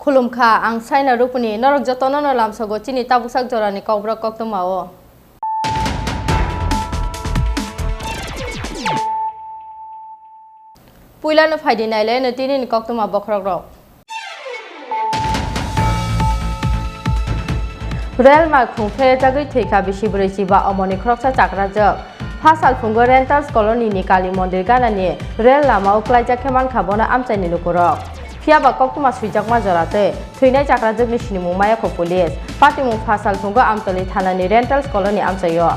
खुलुमखा आं साइना रुपुनि नरक जतन लामसगो चिनि ताबुसाक जरानि कब्र कक्तमाओ पुइलानो फाइदि नाइले नतिनि कक्तमा बखरक रेल मार्क फेरेजागै थैखा बिसि ब्रैजिबा अमनि ख्रकसा चाक्राजक फासाल फुंगो रेन्टार्स कलनी नि काली मंदिर गानानि रेल लामा उक्लाइजा खेमान खाबना आमचाइनि लुकुरक फियाबा कक्तमा सुइजाकमा जराते थैनाय चाक्राजकनि सिनिमु मायाखौ पुलिस पाटिमु फासाल फुंगो आमतली थानानि रेन्टार्स कलनी आमचायो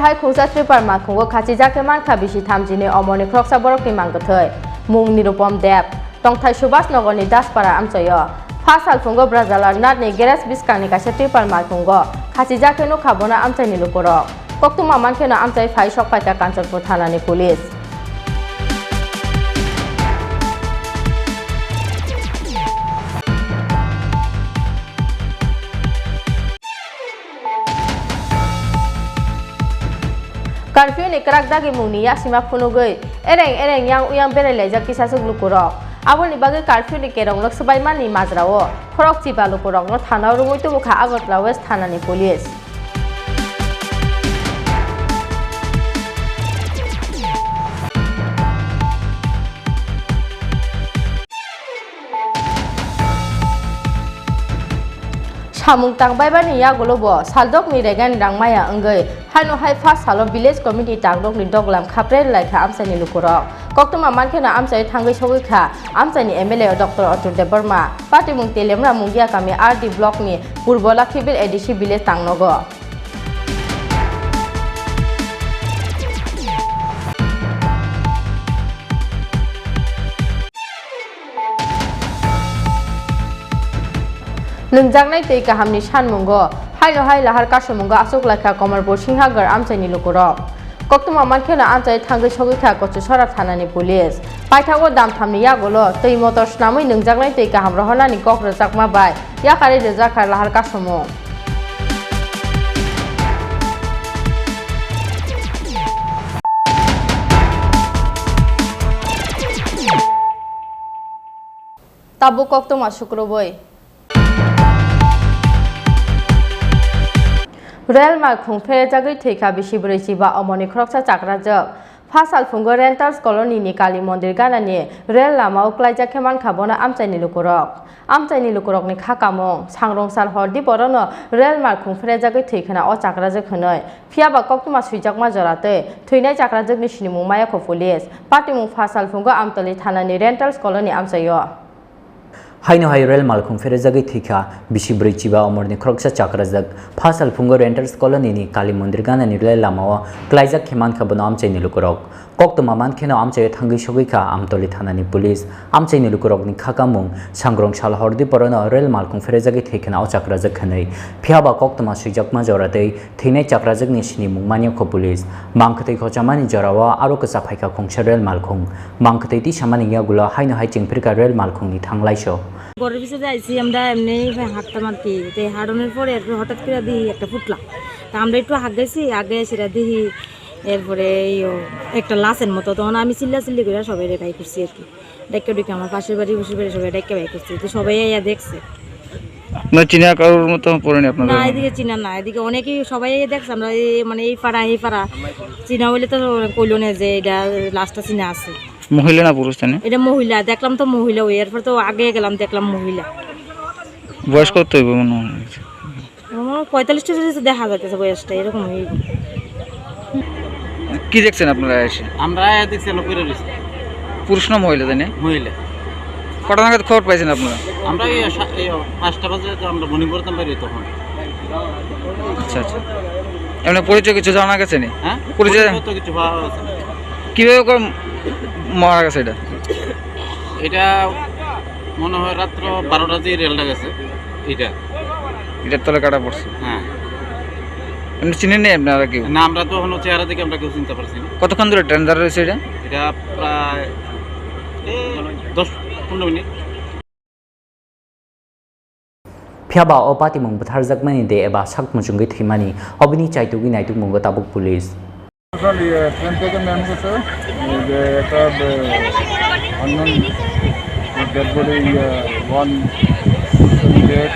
हाय खुंसा त्रिपुरा माखुंगो खाची जाके मानखा बिसि थामजिनि अमरनि ख्रकसा बरकनि मांगथै मुं निरुपम देब टंथाय सुभाष नगरनि दासपारा आमचायो फासाल फुंगो ब्राजालार नाटनि गेरेज बिस्कांनि कासे त्रिपुरा माखुंगो खाची जाके नो खाबना आमचाइनि लुकुरक कक्तुमा मानखेनो आमचाइ फाइ सकपाइका कांचनपुर थानानि पुलिस कर्फ्यू नि कराक दागी मुंनि यासिमा फुनुगै एरें yang uyang बेरायलायजा किसासुक लुकुरक आबोनि बागै कर्फ्यू नि केरं लक्सबाय माननि माजराओ खरक चिबा लुकुरक न थाना रुङै तुबुखा आगरतला वेस्ट थानानि पुलिस सामुं तांबायबानि यागलबो सालदक नि रेगानि रांमाया अंगै हानो हाय फास सालो विलेज कमिटि तांदक नि दगलाम खाप्रे लाइखा आमसाइनि लुकुरक कक्तमा मानखेना आमसाइ थांगै सगैखा आमसाइनि एमएलए डॉक्टर अतुल देव बर्मा पार्टी मुं तेलेमरा मुंगिया कामी आरडी ब्लॉक नि पूर्व लाखिबिल एडिसी विलेज तांनगो नोंजांनाय दै गाहामनि सानमुंगो हायनो हाय लाहार कासमुंगो आसुक लाखा कमरपुर सिंहागर आमचाइनि लुकुरक कक्तमा मानखेना आमचाइ थांगै सगैखा कचु सराब थानानि पुलिस पाइथागो दामथामनि यागलो दै मटर स्नामै नोंजांनाय दै गाहाम रहनानि कक रजाकमा बाय याखारि रजाखार लाहार कासमु ताबु कक्तमा शुक्रबै रेल मार्क फेरेजागै थैखा बिसि ब्रैजिबा अमनि ख्रकसा चाक्राजक फासाल फुंगो रेन्टार्स कलनी नि काली मंदिर गानानि रेल लामा उक्लाइजा खेमान खाबना आमचाइनि लुकुरकनि खाकामों सांरंसार हरदि बरनो रेल मार्क फेरेजागै थैखना अ चाक्राजक हनै फियाबा कक्तमा सुइजाकमा जराते थैनाय चाक्राजकनि सिनिमु मायाखौ पुलिस पाटिमु फासाल फुंगो आमतली थानानि रेन्टार्स कलनी आमचायो हायनो हाय रेल मालखुं फेरेजागै थैखा बिसि ब्रैजिबा अमरनि ख्रकसा चाक्राजक फासाल फुंगो रेन्टार्स कलनी काली मंदिर गानानि रेल लामाओ क्लाइजाक खेमान खाबना आमचाइनि लुकुरक कक्तमा मानखेनो आमचाइ थांगै सगैखा आमतली थानानि पुलिस आमचाइनि लुकुरकनि खाकामुं सांग्रं साल हरदि परनो रेल मालखुं फेरेजागै थैखना अ चाक्राजक हनै फियाबा कक्तमा सुइजाकमा जरातै थैनाय चाक्राजकनि सिनिमुं मानियाखौ पुलिस मांखतै खचामानि जरावा आरो कसा फाइका खुंसा रेल मालखुं मांखतै ति सामानि यागुला हायनो हाय चिंफिरका रेल मालखुंनि थांलायसो ঘরের পিছনে যাইছি আমরা এমনি হাঁটতাম আর কি হাঁটানোর পরে হঠাৎ করে দেখি একটা ফুটলা তা আমরা একটু গেছি আগে সেটা দেখি এরপরে একটা লাশের মতো তখন আমি চিল্লি করে সবাই বাই করছি আর কি ডেকে আমার পাশের বাড়ি বসে বাড়ি সবাই ডেকে বাই করছি তো সবাই ইয়া দেখছে আপনার চিনা কারোর মতো পড়েনি আপনাদের? না এদিকে চিনা না, এদিকে অনেকেই সবাই দেখছে আমরা মানে এই পাড়া চিনা হইলে তো কইলো না যে এটা লাস্টটা চিনা আছে। মহিলা না পুরুষ জানে? এটা মহিলা, দেখলাম তো মহিলা, ওই এরপর তো আগে গেলাম দেখলাম মহিলা। বয়স কত হইব মনে হয়? 45 দেখা যাচ্ছে বয়সটা এরকম হইব। কি দেখছেন আপনারা এসে? আমরা দেখছি পুরুষ না মহিলা জানে? মহিলা। কটা নাগাদ খবর পাইছেন আপনারা? আমরা এই 5টা বাজে আমরা মর্নিং করতাম পারি তখন। আচ্ছা আচ্ছা, এমনি পরিচয় কিছু জানা গেছে নি? হ্যাঁ পরিচয় তো কিছু পাওয়া গেছে না। কিভাবে করে মারা গেছে এটা? এটা মনে হয় রাত্র 12টা দিয়ে রেলটা গেছে এটার তলে কাটা পড়ছে। হ্যাঁ এমনি চিনেন নেই আপনারা কেউ? না, আমরা তো এখনো চেহারা দেখে আমরা কেউ চিনতে পারছি না। কতক্ষণ ধরে ট্রেন দাঁড়া রয়েছে এটা? এটা প্রায় 10-15 minute. Phiaba o pati mong butharjak mani de eba sak mujungi thimani obini chaitugi naituk monggo tabuk police. Actually, train থেকে ম্যাম গেছে যে একটা unknown dead body one dead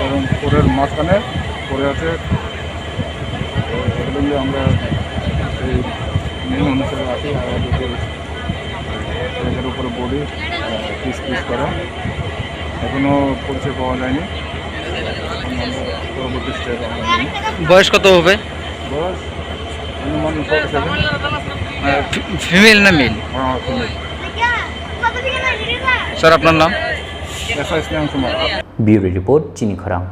এবং ফোরের মাঝখানে পড়ে আছে। এগুলো আমরা এই নিয়ম অনুসারে আছি আর এর উপরে বডি পিস করা এখনো পরিচয় পাওয়া যায়নি। পরবর্তী স্টেজ আমরা বয়স কত হবে? বয়স অনুমান 47। ফিমেল না মেল? স্যার আপনার নাম? Bureau report Chini Khorang.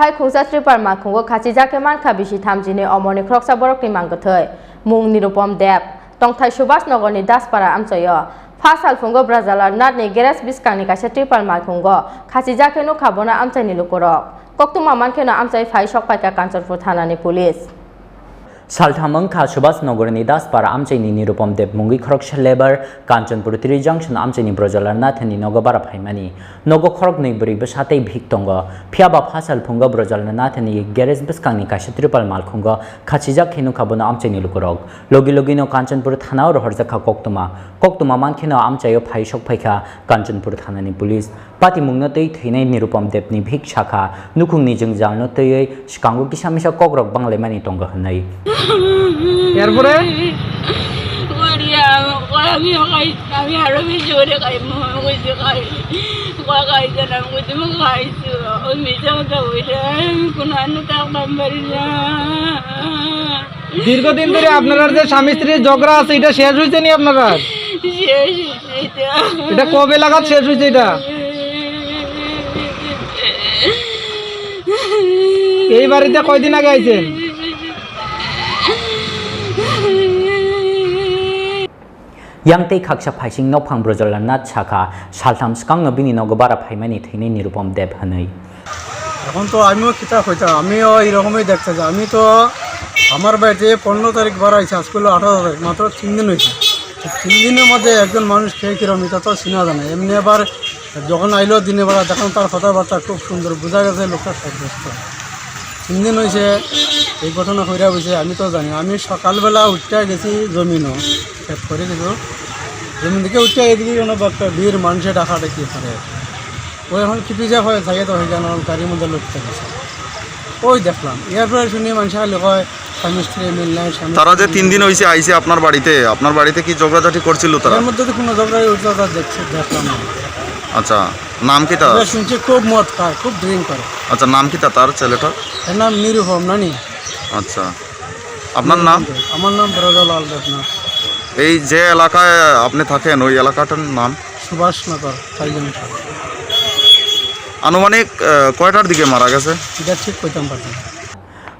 Hai khungsa Tripura ma khungo khachi jake man kha bishi thamjini omoni kroksa borok ni manggothoi mung nirupom deb tongthai subas nogor ni daspara amchayo fasal fungo brazalar nat ni geras biskang ni kaisa Tripura ma khungo khachi jake no khabona amchai ni lukorok koktuma mankeno amchai phai sokpaika Kanchanpur thana ni police. Salthamang kha Subhas Nagar ni Daspara amchaini nirupom deb mungi khorok lebar Kanchanpur 3 junction amchaini brojalar nathani nogobara phaimani nogo khorok nei buri besatei bhik tongo phiaba phasal phunga brojalar nathani garage biskangni kaisa Tripura mal khungo khachija khenu khabona amchaini lukorok logi no Kanchanpur thana or horja kha koktuma mankheno amchayo phai sok phaika Kanchanpur thana ni police pati mungna tei thinai nirupom deb ni bhik shakha nukhungni jingjalno tei skango kisamisa kokrok bangle mani tongo hnai এরপরে দীর্ঘদিন ধরে আপনারা যে স্বামী স্ত্রীর ঝগড়া আছে এটা শেষ হয়েছে নি আপনারা? এটা কবে লাগাত শেষ হয়েছে? এটা এই বাড়িতে কয়দিন আগে আইছেন? Yang tei khaksa phaising nophang brojalar nat shakha saltham skang bini nogobara phaimani thinai nirupom deb hanai. এখন তো আমিও কিতা কইতাম, আমিও এইরকমই দেখতে যাই। আমি তো আমার বাড়িতে 15 তারিখ বাড়াইছে, আজকে 18 তারিখ, মাত্র 3 দিন হয়েছে। 3 দিনের মধ্যে একজন মানুষ খেয়ে কিরম এটা তো চিনা জানে। এমনি আবার যখন আইলো দিনে বেলা দেখলাম তার কথাবার্তা খুব সুন্দর, বোঝা গেছে লোকটা সন্তুষ্ট। 3 দিন হয়েছে এই ঘটনা হইরা হয়েছে, আমি তো জানি। আমি সকালবেলা উঠতে গেছি জমিনও খেত করে গেছো, জমিন থেকে উঠতে এদিকে কোনো একটা ভিড় মানুষের ডাকাডাকি করে। ওই এখন কিপিজা হয় থাকে তো হয়ে গেল গাড়ির মধ্যে লড়তে গেছে, ওই দেখলাম। এরপরে শুনি মানুষ খালি হয় স্বামী স্ত্রী মিল নাই। তারা যে 3 দিন হয়েছে আইসে আপনার বাড়িতে কি ঝগড়াঝাটি করছিল তারা? এর মধ্যে তো কোনো ঝগড়াই উঠতে তারা দেখলাম না। আচ্ছা, নাম কি তার? শুনছি খুব মদ খায়, খুব ড্রিঙ্ক করে। আচ্ছা, নাম কি তার ছেলেটার? এর নাম নিরুপম নানি। আচ্ছা, আপনার নাম? আমার নাম ব্রজলাল দেবনাথ। এই যে এলাকায় আপনি থাকেন ওই এলাকাটার নাম? সুভাষনগর। আনুমানিক কয়টার দিকে মারা গেছে? এটা ঠিক কইতাম পারতাম।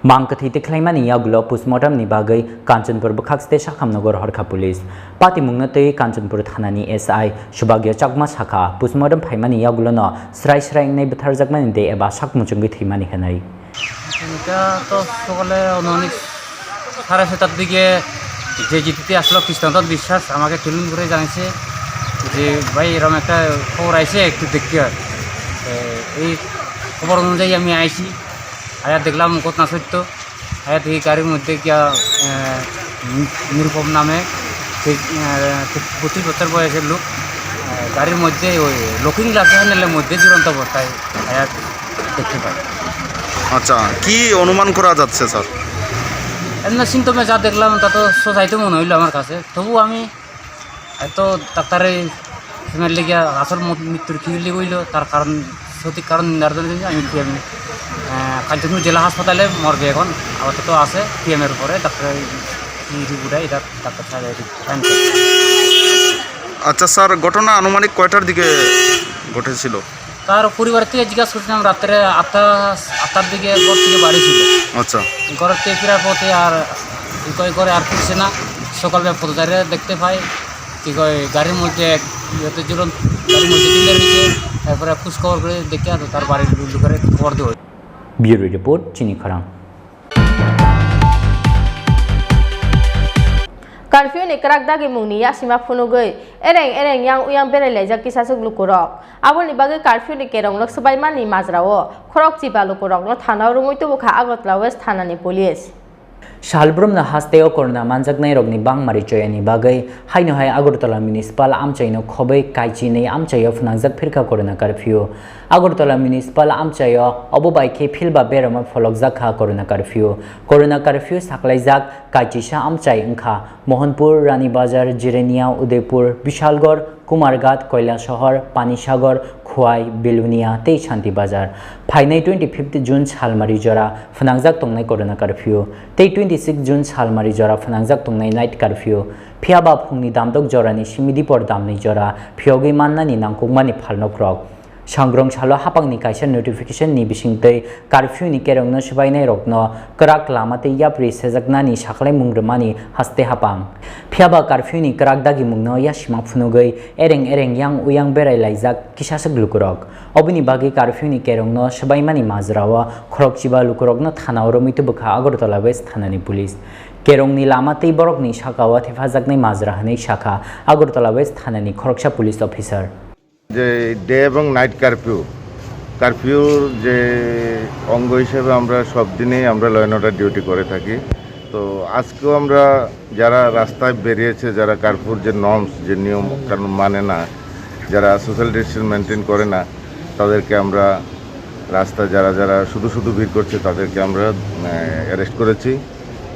Mangkathi tikhlaimani yagulo postmortem ni bagai Kanchanpur bukhakste Shakhamnagar horkha police pati mungna tei Kanchanpur thanani SI Subhagya Chakma Shakha postmortem phaimani yagulo no srai nei butharjakmani de eba sakmuchungi thimani hanai. এটা তো সকালে অনেক 7:30টার দিকে যে জিটিতে আসলো কৃষ্ণদত্ত বিশ্বাস আমাকে telephone করে জানিয়েছে যে ভাই এরকম একটা খবর আইছে, একটু দেখতে হয়। এই খবর অনুযায়ী আমি আইছি, আয়া দেখলাম ঘটনা সত্য। আয়া দেখি গাড়ির মধ্যে গিয়া নিরুপম নামে ঠিক 25 বছর বয়সের লোক গাড়ির মধ্যে ওই লকিং গ্লাস হ্যান্ডেলের মধ্যে ঝুলন্ত অবস্থায় দেখতে পাই। আচ্ছা, কি অনুমান করা যাচ্ছে স্যার? এমনি সিমটমে যা দেখলাম তা তো সোসাইটি মনে হইলো আমার কাছে। তবু আমি এত ডাক্তারে ফিমেল লিগে আসল মৃত্যুর কী লিখইল তার কারণ সঠিক কারণ নির্ধারণ আমি কাঞ্চনপুর জেলা হাসপাতালে মর্গে এখন আপাতত আছে পিএমের উপরে ডাক্তার রিপোর্টে এটা ডাক্তার সাহেব। আচ্ছা স্যার, ঘটনা আনুমানিক কয়টার দিকে ঘটেছিল? তার পরিবার থেকে জিজ্ঞাসা করছিলাম রাত্রে আটটার দিকে ঘর থেকে বাড়ি ছিল। আচ্ছা, ঘরের থেকে ফেরার পথে আর কী কয় করে আর ফিরছে না। সকালবেলা পথচারে দেখতে পাই কী কয় গাড়ির মধ্যে ইয়েতে জুলন গাড়ির মধ্যে দিলে রয়েছে। তারপরে খোঁজ খবর করে দেখে আর তার বাড়ির লোকের খবর দেওয়া। ব্যুরো রিপোর্ট চিনি খরাং। Curfew ni kerak dagi mung ni ya sima funugui ereng yang uyang berelai jak kisah lukurok abo ni bagi curfew ni kerong lok sebai mani mazrao khorok ciba lukurok lo thana rumui tu bukha Agotla West thana ni police Shalbrum na hasteo korna manjak nai rogni bang mari choyani bagai haino hai Agortala municipal amchaino khobai kaichi nei amchayo phnangjak phirka korona curfew Agortala municipal amchayo obobai ke philba berama pholokjak kha korona curfew saklaijak kaichi sha amchai engkha Mohanpur Rani Bazar Jirenia Udaipur Bishalgor Kumarghat Koilasahar Panisagar Khwai Belunia tei Shanti Bazar phainai 25 June Chalmari jora phnangjak tongnai korona curfew tei 26 June Chalmari jora phnangjak tongnai night curfew phiaba phungni damdok jorani simidi por damni jora phiogi mannani nangkukmani phalnokrok Sangrong chalo hapangni kaisa notification ni bisingtei curfew ni kerongno subainai rokno krak lamate yapri sejaknani saklai mungrmani haste hapang phiaba curfew ni krak dagi mungno yasima phunugui ereng yang uyang berai laijak kisasek lukurok obini bagi curfew ni kerongno subaimani majrawa khorokchiba lukurokno thanao romitu bukha Agortala West thanani police kerongni lamatei borokni sakawa thefajaknai majra hanei shakha Agortala West thanani khoroksa police officer যে day এবং night কারফিউর যে অঙ্গ হিসেবে আমরা সব দিনেই আমরা law and order duty করে থাকি। তো আজকেও আমরা যারা রাস্তায় বেরিয়েছে, যারা কারফিউর যে নর্মস যে নিয়ম কানুন মানে না, যারা সোশ্যাল ডিস্টেন্স মেনটেন করে না, তাদেরকে আমরা রাস্তায় যারা শুধু ভিড় করছে তাদেরকে আমরা অ্যারেস্ট করেছি।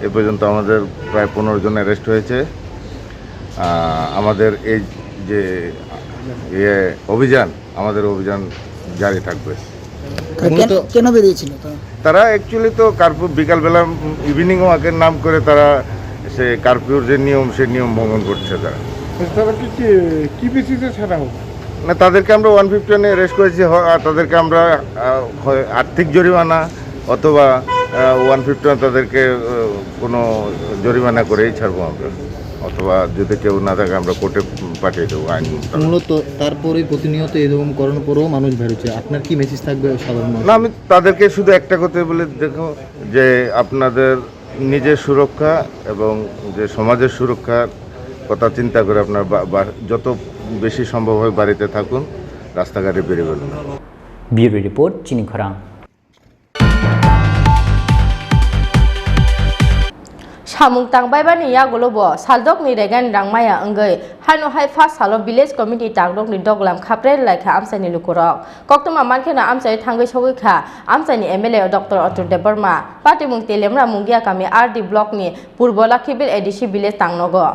এ পর্যন্ত আমাদের প্রায় 15 জন অ্যারেস্ট হয়েছে। আমাদের এই যে আমাদের অভিযান জারি থাকবে। কেন বেরিয়েছিল তারা অ্যাকচুয়ালি তো কারফিউ বিকালবেলা ইভিনিং ওয়াকের নাম করে তারা সে কারফিউর যে নিয়ম সে নিয়ম ভঙ্গন করছে। তারা কি বেসিসে ছাড়া হবে না, তাদেরকে আমরা 151 অ্যারেস্ট করেছি। আর তাদেরকে আমরা আর্থিক জরিমানা অথবা 151 তাদেরকে কোনো জরিমানা করেই ছাড়বো আমরা, অথবা যদি কেউ না থাকে আমরা কোর্টে পাঠিয়ে দেবো আইন মূলত। তারপরে প্রতিনিয়ত এরকম করানোর পরেও মানুষ বেরোচ্ছে, আপনার কি মেসেজ থাকবে সাধারণ মানুষ? না, আমি তাদেরকে শুধু একটা কথা বলে দেখো যে আপনাদের নিজের সুরক্ষা এবং যে সমাজের সুরক্ষার কথা চিন্তা করে আপনার যত বেশি সম্ভব হয় বাড়িতে থাকুন, রাস্তাঘাটে বেরোবেন না। ব্যুরো রিপোর্ট চিনি খরাং। Samung tangbai bani ya golobo saldok ni regan rangmaya anggai hano hai fast salo village committee tangdok ni doglam khapre laikha amsai ni lukurok koktoma mankhena amsai thangai sogoi kha amsai ni MLA Dr. Atul Debarma party mung telemra munggia kami RD block ni purbola khibil ADC village tangnogo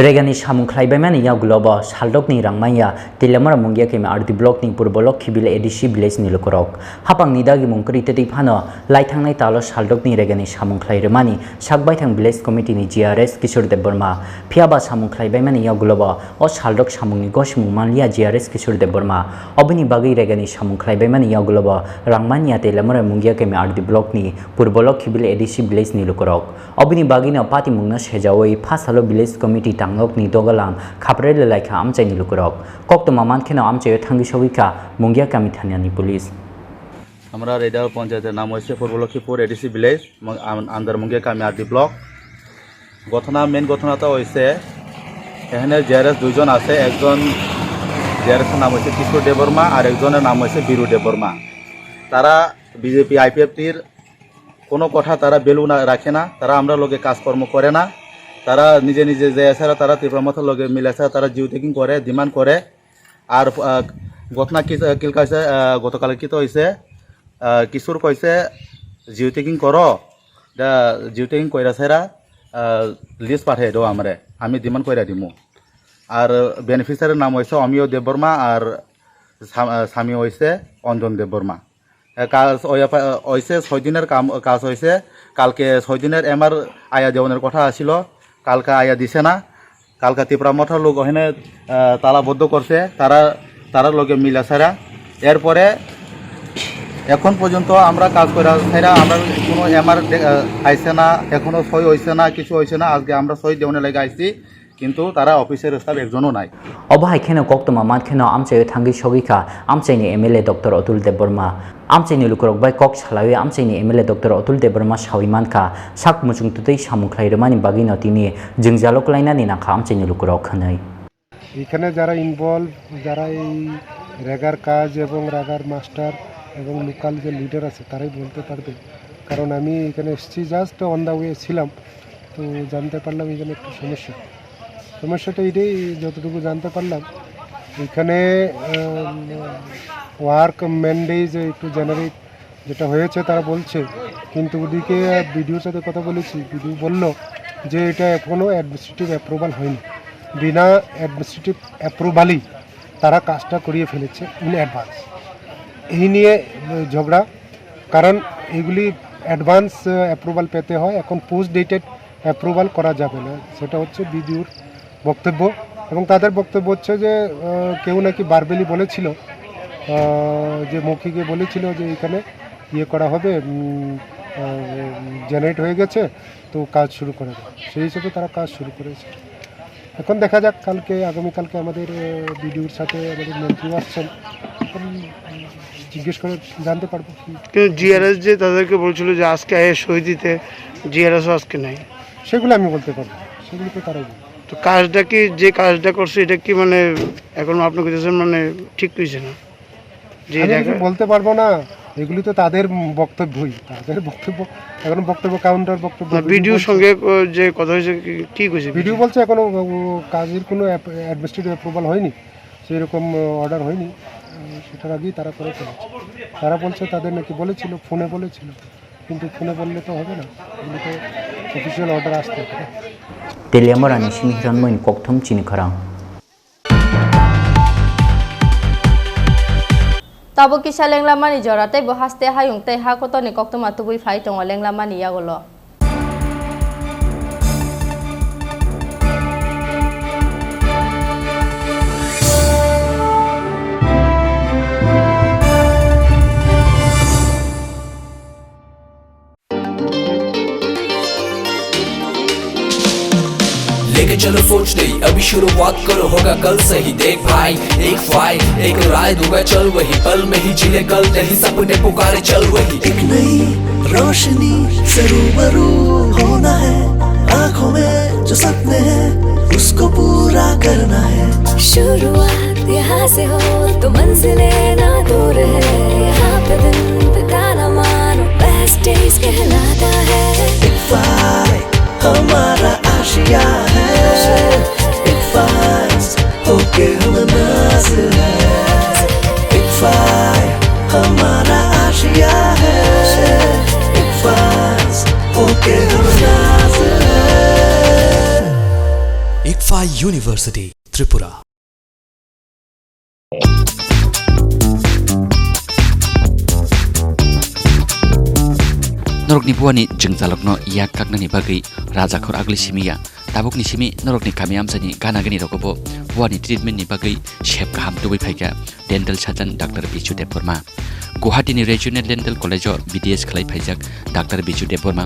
Regani samung khlaibaimani yagulobo saldokni rangmaya tilamara mungia kemi RD block ni purbolok khibil ADC village ni lukurok hapang nidagi mungkri teti phano laithangnai talo saldokni regani samung khlairemani sakbaithang village committee ni GRS Kishor Debarma phiaba samung khlaibaimani yagulobo o saldok samungni gosmung manlia GRS Kishor Debarma obini bagi regani samung khlaibaimani yagulobo rangmania tilamara mungia kemi RD block ni purbolok khibil ADC village ni lukurok obini bagi na pati mungna sejawoi phasalo village committee tangnok ni dogalam khapre laikha amchai ni lukurok koktoma mankhena amchai thangi sogika mungia kami thanani police আমরা radar পঞ্চায়েতের নাম হচ্ছে পূর্বলক্ষ্মীপুর ADC village under Mongia কামি RD block main ঘটনাটা হয়েছে এখানে JRS দুইজন আছে একজন জেআরএসের নাম হচ্ছে কিশোর দেববর্মা আর একজনের নাম হচ্ছে বীরু দেববর্মা তারা বিজেপি আইপিএফটির কোনো কথা তারা বেলু রাখে না তারা আমরা লোকে কাজকর্ম করে না তারা নিজে নিজে যে আছে তারা ত্রিপুরা মাথার লগে মিলে আছে তারা জিও টেকিং করে ডিমান্ড করে আর ঘটনা কিলকা হয়েছে গতকাল কি তো হয়েছে কিশোর কইছে জিও টেকিং করো জিও টেকিং কইরা সেরা লিস্ট পাঠিয়ে দাও আমরে আমি ডিমান্ড কইরা দিমু আর বেনিফিশিয়ারির নাম হয়েছে অমিয় দেববর্মা আর স্বামী হয়েছে অঞ্জন দেববর্মা কাজ হয়েছে 6 দিনের কাজ হয়েছে কালকে 6 দিনের এমআর আয়া দেওয়ানের কথা আসছিল কালকে আয়া দিছে না কালকে ত্রিপুরা মঠার লোক ওখানে তালাবদ্ধ করছে তারা লোকে মিলা ছাড়া এরপরে এখন পর্যন্ত আমরা কাজ করে ছাড়া আমরা কোনো এমআর আইছে না এখনও সই হয়েছে না কিছু হয়েছে না আজকে আমরা সই দেওয়ানের লেগে আইছি কিন্তু তারা অফিসের স্টাফ একজনও নাই অবহাই খেন কক্তমা মানখেন আমচাই থাঙ্গি সগিখা আমচাইনি এমএলএ ডক্টর অতুল দেববর্মা আমচাইনি লুকরক বাই কক সালাওয়ে আমচাইনি এমএলএ ডক্টর অতুল দেববর্মা সাউই মানখা সাক মুচুং তুতৈ সামুখলাই রমানি বাগিনো তিনি জিংজালক লাইনানি নাখা আমচাইনি লুকরক খানাই এখানে যারা ইনভলভ যারা এই রেগার কাজ এবং রেগার মাস্টার এবং লোকাল যে লিডার আছে তারাই বলতে পারবে কারণ আমি এখানে এসেছি জাস্ট অন দ্য ওয়ে ছিলাম তো জানতে পারলাম এখানে একটু সমস্যাটা এটাই যতটুকু জানতে পারলাম এখানে ওয়ার্ক ম্যান্ডেজ একটু জেনারেট যেটা হয়েছে তারা বলছে কিন্তু ওদিকে বিডিওর সাথে কথা বলেছি বিডিও বলল যে এটা এখনও অ্যাডমিনিস্ট্রেটিভ অ্যাপ্রুভাল হয়নি বিনা অ্যাডমিনিস্ট্রেটিভ অ্যাপ্রুভালই তারা কাজটা করিয়ে ফেলেছে ইন অ্যাডভান্স এই নিয়ে ঝগড়া কারণ এগুলি অ্যাডভান্স অ্যাপ্রুভাল পেতে হয় এখন পোস্ট ডেটেড অ্যাপ্রুভাল করা যাবে না সেটা হচ্ছে বিডিওর বক্তব্য এবং তাদের বক্তব্য হচ্ছে যে কেউ নাকি বারবেলি বলেছিল যে মৌখিকে বলেছিল যে এখানে ইয়ে করা হবে জেনারেট হয়ে গেছে তো কাজ শুরু করে দেয় সেই হিসেবে তারা কাজ শুরু করেছে এখন দেখা যাক আগামীকালকে আমাদের বিডিওর সাথে আমাদের মন্ত্রী আসছেন এখন জিজ্ঞেস করে জানতে পারবো কিন্তু জিআরএস যে তাদেরকে বলছিল যে আজকে সই দিতে জিআরএসও আজকে নাই সেগুলো আমি বলতে পারবো সেগুলো তো তারাই তো কাজটা কি যে কাজটা করছে এটা কি মানে এখন আপনি বলতেছেন মানে ঠিক হয়েছে না যে বলতে পারবো না এগুলি তো তাদের বক্তব্যই তাদের বক্তব্য এখন কাউন্টার বক্তব্য ভিডিওর সঙ্গে যে কথা হয়েছে ঠিক হয়েছে ভিডিও বলছে এখনো কাজের কোনো অ্যাডমিনিস্ট্রেটিভ অ্যাপ্রুভাল হয়নি সেই রকম অর্ডার হয়নি সেটার আগেই তারা করে ফেলেছে তারা বলছে তাদের নাকি ফোনে বলেছিল কিন্তু ফোনে বললে তো হবে না এগুলো তো অফিসিয়াল অর্ডার আসতে হবে তেলিয়ামরানি সিমিহরনমইন ককথম চিনি খরাং Tabo kisah lenglamani jorate bohaste hayung teh hakoto ni kok tuma tubui fai tong lenglamani ya golo. लेके चलो सोच नहीं अभी शुरुआत करो होगा कल से ही देख भाई एक फाइट एक राय दूंगा चल वही पल में ही जिले कल नहीं सपने पुकारे चल वही एक नई रोशनी से रूबरू होना है आँखों में जो सपने हैं उसको पूरा करना है शुरुआत यहाँ से हो तो मंजिलें ना दूर है यहाँ पे दिन बिताना मानो बेस्ट डेज कहलाता है एक फाइट हमारा आशिया है एक फाइट होके हम नाज है एक फाइट हमारा आशिया है एक फाइट होके हम नाज है ICFA University Tripura Norok ni buani jengjalokno yak kaknani bagai raja khor agli simia tabuk ni simi norok ni kami amsani gana gani rokobo buani treatment ni bagai shep kaham tubai phaika dental surgeon Dr. Bichu Deborma Guwahati ni Regional Dental College BDS khlai phaijak Dr. Bichu Deborma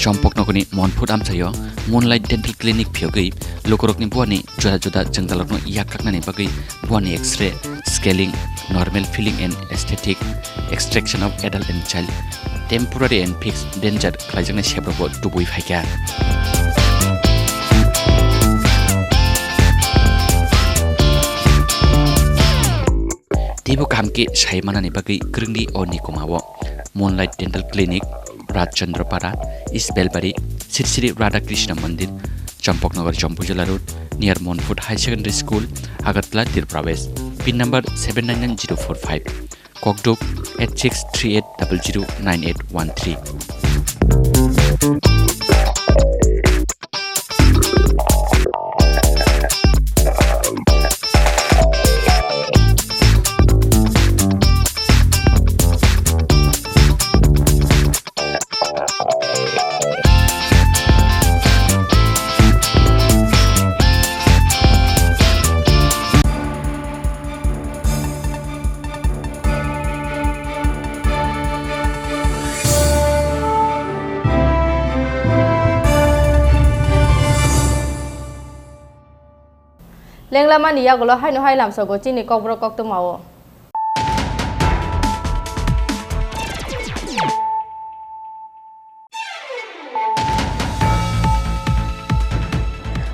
sompoknokoni monphut amsayo Moonlight Dental Clinic phiogai lokorok ni buani joda joda jengjalokno yak kaknani bagai buani X-ray scaling normal filling and aesthetic extraction of adult and child temporary and fixed danger khlaijangna shebrabo tubui phaika Tibo kamke saimanani bagai krungdi oni komawo Moonlight Dental Clinic Rajchandrapara East Belbari Sri Radha Krishna Mandir Champoknagar Champujola Road near Monfort High Secondary School, Agartala, Tripura West. PIN number 799045. Kokdok 8638009813. Lenglama ni yagulo hai no hai lam so go chini kokbro kok to mawo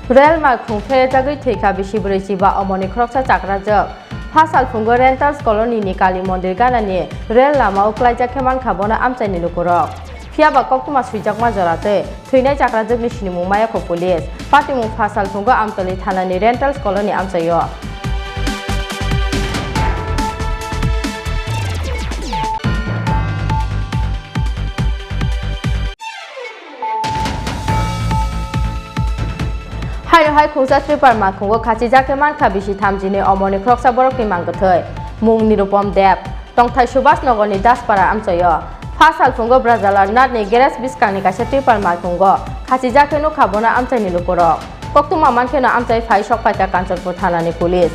Real ma khung phe jagui theika bishi brei ba amoni khoroksa chakra jok Fasal fungo renters colony ni kali mondir gana ni real lama uklaija kheman khabona amchaini lukurok Fiaba koktuma suijak majorate thuinai chakra jok ni sinimu maya ko police Patimu Fasal fungo amtali thana ni renters colony amchayo Hai khungsa Tripura ma khungo khachi jake man kha bishi thamjini omoni khoksa borok ni mangthoi mung nirupom deb tongthai subas nogor ni daspara amchayo Fasal fungo brazalar nat ni geras biskang ni kaise Tripura ma khungo khachi jake no khabona amchaini lukurok koktuma mankhena amchai phai sokpaita kanchanpur thana ni police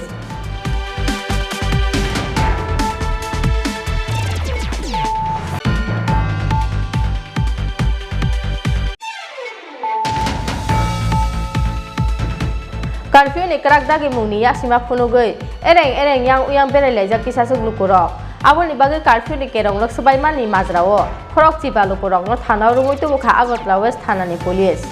Curfew ni kerak dagi mungni ya sima funugui ereng yang uyang bere leja kisah lukurok abo ni bagi curfew ni kerong lok sebaiman ni mazrawo khorok chiba lukurok no thana rumoi tu bukha Agartala West thana ni police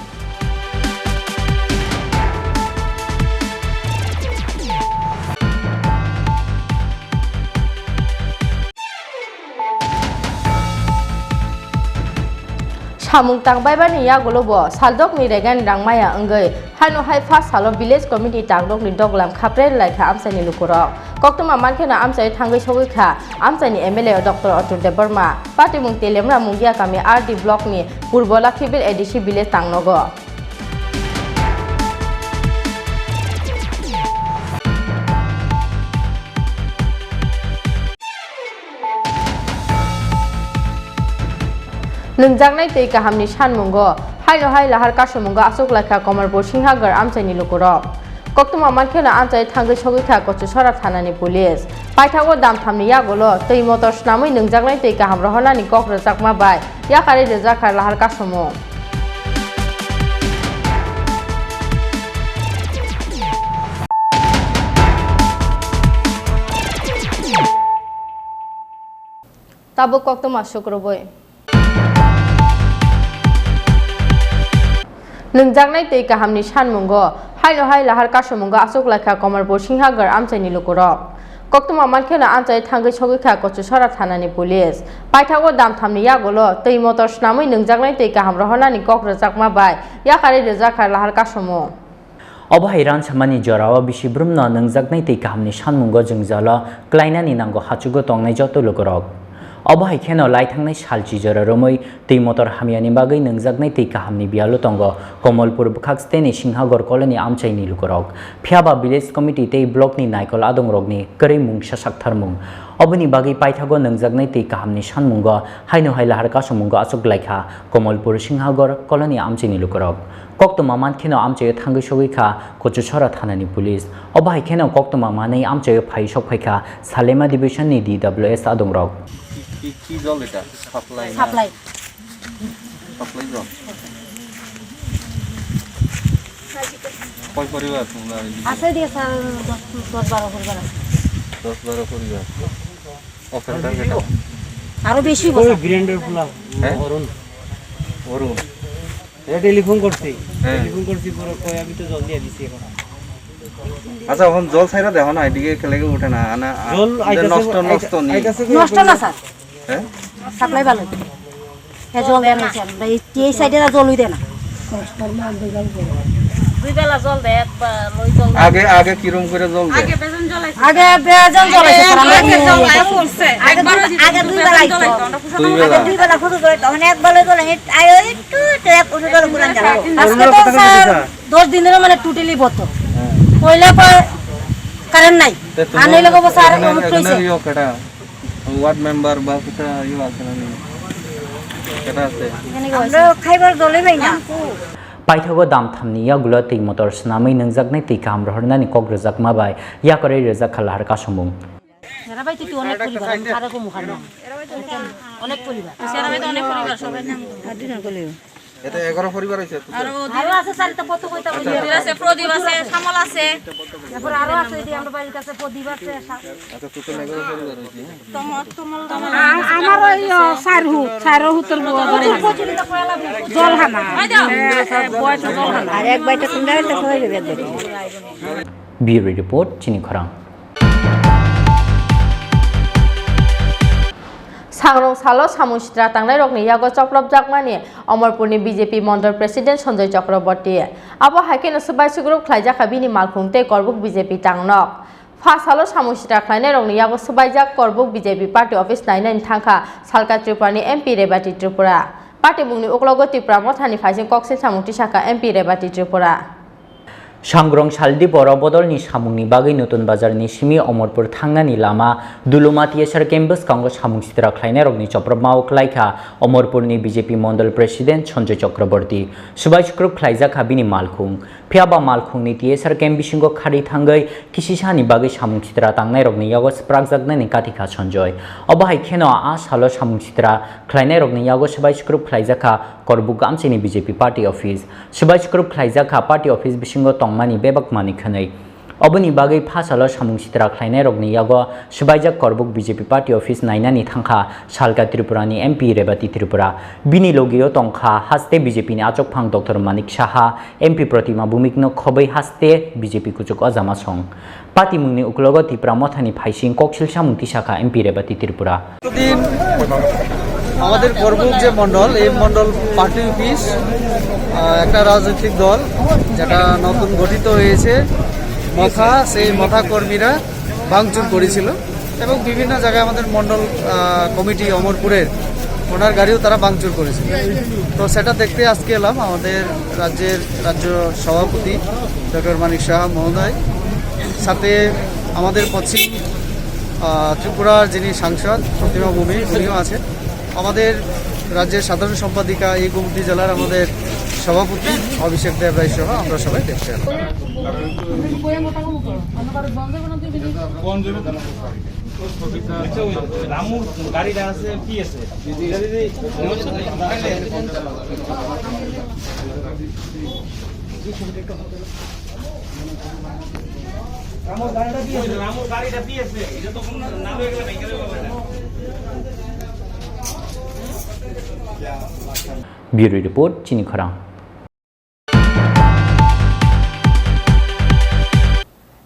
Samung tangbai bani ya golobo saldok ni regan rangmaya anggai hanu hai first salo village committee tangdok ni doglam khapre laikha amsani lukurok koktuma mankhena amsai thangai sogoi kha amsani MLA Dr. Atul Debarma party mung telemra mungya kami RD block ni purbola khibil ADC village tangnogo Nungjangnai tei kahamni sanmungo haino hai lahar kasamungo asuk laikha Komarpur Singhagar amchaini lukurok koktuma mankhena amchai thangai sogoi kha Kochusora thanani police paithago dam thamni yagolo tei motor snamui nungjangnai tei kaham rohonani kok rjakma bai yakari rjakar lahar kasamu Tabuk koktuma sukroboi Nungjangnai tei kahamni sanmungo haino hai lahar kasamungo asuk laikha Komarpur Singhagar amchaini lukurok koktuma mankhena amchai thangai sogoi kha Kochusora thanani police paithago dam thamni yagolo tei motor snamui nungjangnai tei kaham rohonani kok rjakma bai yakari rjakar lahar kasamu Obahai ran samani jorawa bishi brumna nungjaknai tei kahamni sanmungo jungjala klainani nango hachugo tongnai joto lukurok Obahai kheno lai thangnai salchi jora romoi tei motor hamiani bagai nungjaknai tei kahamni bialo tongo Komalpur bukhaksteni Singhagar colony amchaini lukurok phiaba village committee tei block ni naikol adongrokni korei mung sasak tharmung oboni bagai paithago nungjaknai tei kahamni sanmungo haino hai lahar kasamungo asuk laikha Komalpur Singhagar colony amchaini lukurok koktuma mankheno amchayo thangai sogoi kha Kochusora thanani police obahai kheno koktuma manai amchayo phai sokphaikha Salema division ni DWS adongrok কি জল এটা supply supply supply জল কয় পরিবার তোমরা আছে দিয়ে sir 10-12 পরিবার আছে 10-12 পরিবার অপারেটর কেটা আরো বেশি বছর গ্রাইন্ডার ফুলা অরুণ অরুণ এটা টেলিফোন করছি পুরো কই আমি তো জল দিয়ে দিছি এখন আচ্ছা এখন জল ছাইরা দেখো না এদিকে কেলেগে ওঠে না না জল নষ্ট নষ্ট নেই নষ্ট না স্যার হ্যাঁ সাপ্লাই ভালো জল দেন না স্যার এই সাইডে জলই দেন না দুই বেলা জল দেয় একবার লই জল আগে আগে কিরম করে জল দেয় আগে বেজন জ্বলাইছে আগে দুই বেলা দুই বেলা ফুটো করে তখন একবার লই জল আয় একটু ট্যাপ ফুটো জল গুলান জ্বালা আজকে তো স্যার 10 দিনের মানে টোটালি বত কইলা পর কারেন্ট নাই আনে লগো স্যার অনুপ কইছে ওয়ার্ড মেম্বার বা কিটা ইউ আছে না কেটা আছে আমরা খাইবার জলই পাই না পাইথাগো দাম থামনি ইয়াগুলো তৈ মটর স্নাमै नंजाकनै तै काम रहरनानि कक रजाक माबाय या करे रजाक खालाहार कासुमुं এরা বাইতে তো অনেক পরিবার সারা কো মুখার অনেক পরিবার সেরা বাইতে অনেক পরিবার সবাই নাম আদিনা কলিও এটা 11 পরিবার হইছে আরো আছে স্যার তো কত কইতা বলি আছে প্রদীপ আছে শ্যামল আছে তারপর আরো আছে এই আমরা বাড়ির কাছে প্রদীপ আছে আচ্ছা তো 11 পরিবার হইছে আমার ওই সারহু তোর জল হানা বয়স জল হানা আর এক বাইটা সুন্দর তো হয়ে যাবে Bureau Report Chini Khorang सांग्रं सालो सामुसित्रा तांनाय रगनि यागो चक्रबजाकमानि अमरपुरनि बीजेपी मंडल प्रेसिडेंट संजय चक्रवर्ती आबो हाइकेनो सबाय सुग्रुप ख्लाइजाखा बिनि मालखुंते करबुक बीजेपी तांनक फासालो सामुसित्रा ख्लाइनाय रगनि यागो सबायजाक करबुक बीजेपी पार्टी ऑफिस नायनायनि थांखा सालका त्रिपुरानि एमपी रेबाति त्रिपुरा पार्टी मुंनि उक्लगो त्रिपुरा मथानि फाइसिं कक्सिन सामुंति शाखा एमपी रेबाति त्रिपुरा सांग्रं सालदि बर बदलनि सामुंनि बागै नतुन बाजारनि सिमि अमरपुर थांनानि लामा दुलुमाति एसार केम्पास कांगो सामुं सित्रा ख्लाइनाय रगनि चप्रमाव ख्लाइखा अमरपुरनि बीजेपी मंडल प्रेसिडेंट संजय चक्रवर्ती सुबाय सुक्रुप ख्लाइजाखा बिनि मालखुं फियाबा मालखुंनि टिएसआर केम्प बिसिंगो खारि थांगै किसिसानि बागै सामुं सित्रा तांनाय रगनि यागो स्प्राकजाकनानि काथिखा संजय अबाहाय खेनो आ सालो सामुं सित्रा ख्लाइनाय रगनि यागो सुबाय सुक्रुप ख्लाइजाखा करबुक आमसिनि बीजेपी पार्टी ऑफिस सुबाय सुक्रुप ख्लाइजाखा पार्टी ऑफिस बिसिंगो तंगमानि बेबाक मानि खनै अबनि बागै फासालो सामुं सित्रा ख्लाइनाय रगनि यागो सुबायजाक करबुक बीजेपी पार्टी ऑफिस नायनानि थांखा सालका त्रिपुरानि एमपी रेबाति त्रिपुरा बिनि लोगियो तंखा हास्ते बीजेपी नि आचकफां डॉक्टर मानिक साहा एमपी प्रतिमा भूमिकनो खबै हास्ते बीजेपी कुचुक अजामा सं पार्टी मुंनि उक्लगो त्रिपुरा मथानि फाइसिं कक्सिल सामुंति शाखा एमपी रेबाति त्रिपुरा আমাদের করবুক যে মন্ডল এই মন্ডল পার্টি অফিস একটা রাজনৈতিক দল যেটা নতুন গঠিত হয়েছে মথা সেই মথা কর্মীরা ভাঙচুর করেছিল এবং বিভিন্ন জায়গায় আমাদের মন্ডল কমিটি অমরপুরের ওনার গাড়িও তারা ভাঙচুর করেছিল তো সেটা দেখতে আজকে এলাম আমাদের রাজ্য সভাপতি ডক্টর মানিক সাহা মহোদয় সাথে আমাদের পশ্চিম ত্রিপুরার যিনি সাংসদ প্রতিমা ভূমি উনিও আছেন আমাদের রাজ্যের সাধারণ সম্পাদিকা এই গোমতী জেলার আমাদের সভাপতি অভিষেক দেব রায় সহ আমরা সবাই দেখতে এলাম Bureau Report Chini Khorang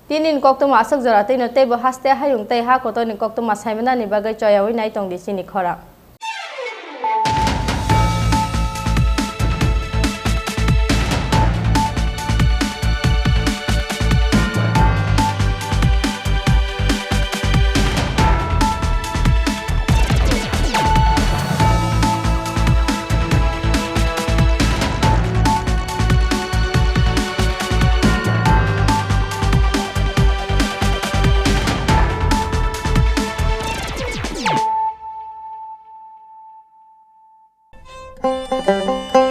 Tinin kokto masuk zarate no tebo haste hayung tei ha koto ni kokto masaimana ni bagai choyawi nai tong di Chini Khorang Thank you.